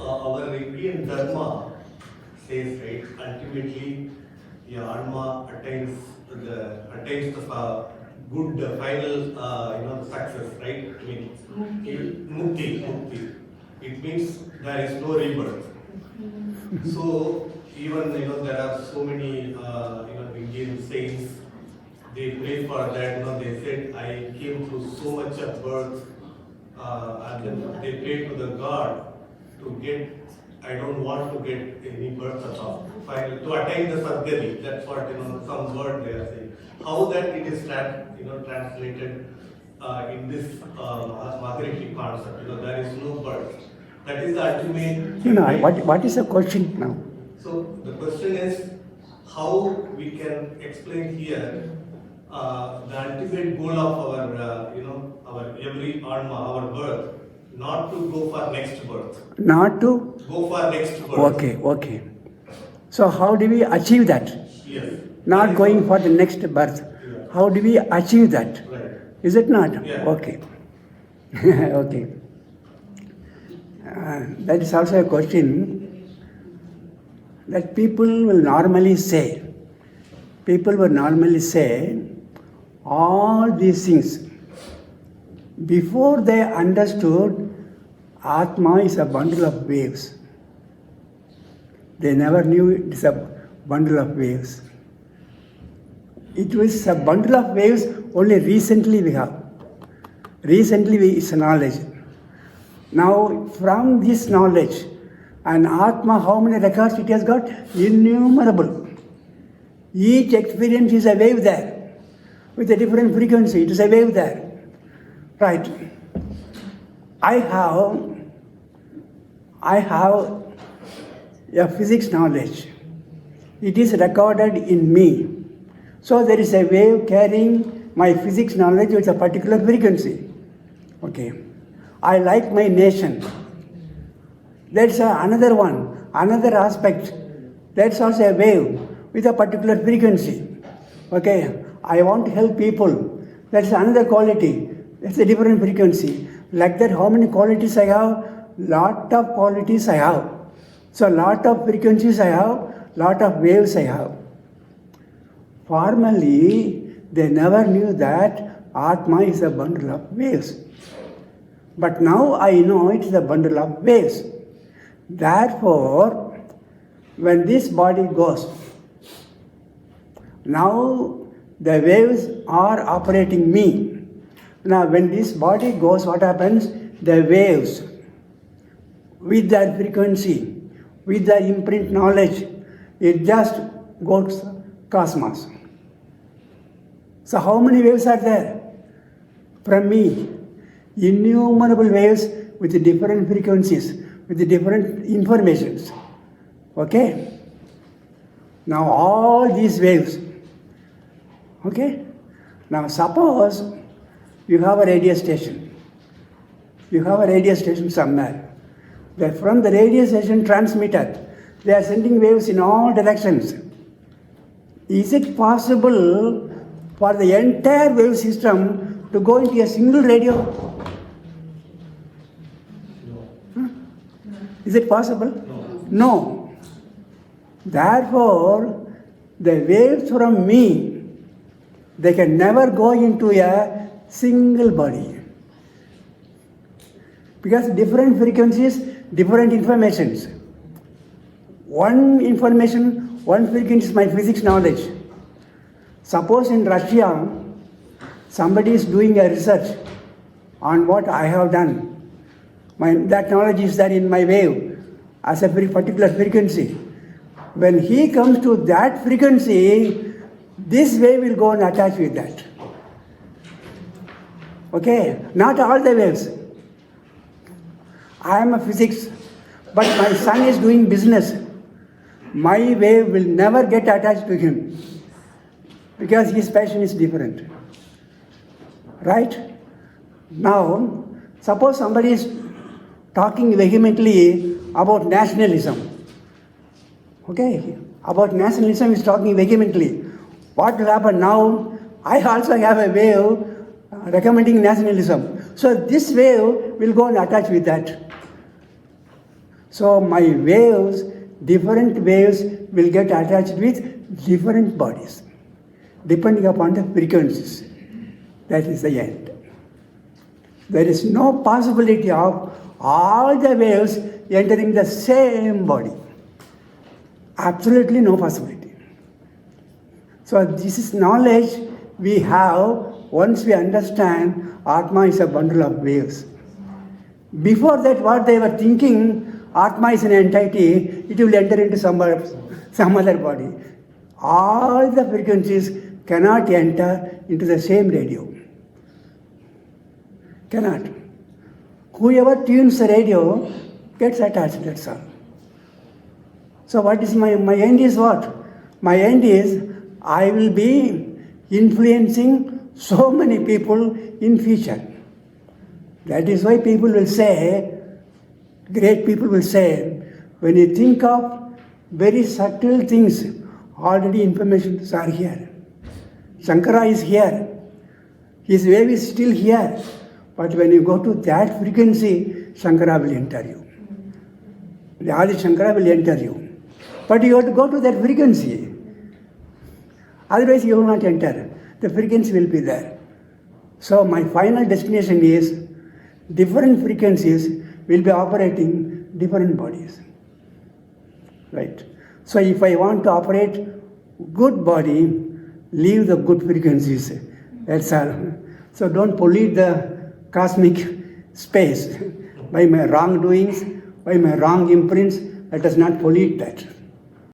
our Indian Dharma says, right, ultimately the Atma attains the good final success, right? I mean, mukti. It means there is no rebirth. So even there are so many Indian saints. They pray for that. They said, I came through so much of birth, and then they pray to the God to get. I don't want to get any birth at all. To attain the Sadgati. That's what some word they are saying. How that it is translated in this Maharishi concept. There is no birth. That is the ultimate. What is the question now? So the question is how we can explain here the ultimate goal of our every Atma, our birth, not to go for next birth. Not to? Go for next birth. Okay. So how do we achieve that? Yes. Not going for the next birth. Yeah. How do we achieve that? Right. Is it not? Yeah. Okay. Okay. That is also a question that people will normally say. People will normally say all these things before they understood Atma is a bundle of waves. They never knew it is a bundle of waves. It was a bundle of waves only recently we have. Recently it's knowledge. Now from this knowledge, and Atma, how many records it has got? Innumerable. Each experience is a wave there, with a different frequency. It is a wave there. Right. I have a physics knowledge. It is recorded in me. So there is a wave carrying my physics knowledge with a particular frequency. Okay. I like my nation. That's another one, another aspect. That's also a wave with a particular frequency. Okay. I want to help people. That's another quality. That's a different frequency. Like that, how many qualities I have? Lot of qualities I have. So lot of frequencies I have, lot of waves I have. Formerly, they never knew that Atma is a bundle of waves. But now I know it is a bundle of waves. Therefore, when this body goes, now the waves are operating me. Now when this body goes, what happens? The waves, with their frequency, with the imprint knowledge, it just goes cosmos. So how many waves are there? From me, innumerable waves with different frequencies, with different informations. Okay? Now all these waves. Okay? Now suppose you have a radio station. You have a radio station somewhere. From the radio station transmitter, they are sending waves in all directions. Is it possible for the entire wave system to go into a single radio? No. Is it possible? No. Therefore, the waves from me, they can never go into a single body. Because different frequencies, different informations. One information, one frequency is my physics knowledge. Suppose in Russia, somebody is doing a research on what I have done. That knowledge is there in my wave as a particular frequency. When he comes to that frequency, this wave will go and attach with that. Okay? Not all the waves. I am a physics, but my son is doing business. My wave will never get attached to him because his passion is different. Right? Now, suppose somebody is talking vehemently about nationalism. Okay? About nationalism is talking vehemently. What will happen now? I also have a wave recommending nationalism. So this wave will go and attach with that. So my waves, different waves will get attached with different bodies, depending upon the frequencies. That is the end. There is no possibility of all the waves entering the same body. Absolutely no possibility. So this is knowledge we have once we understand Atma is a bundle of waves. Before that, what they were thinking, Atma is an entity, it will enter into some other body. All the frequencies cannot enter into the same radio. Cannot. Whoever tunes the radio gets attached, that's all. So what is my end is what? My end is I will be influencing so many people in future. That is why people will say, great people will say, when you think of very subtle things, already informations are here. Shankara is here. His wave is still here. But when you go to that frequency, Shankara will enter you. The Adi Shankara will enter you. But you have to go to that frequency. Otherwise you will not enter. The frequency will be there. So my final destination is different frequencies will be operating different bodies. Right? So if I want to operate good body, leave the good frequencies. That's all. So don't pollute the cosmic space by my wrongdoings, by my wrong imprints. Let us not pollute that.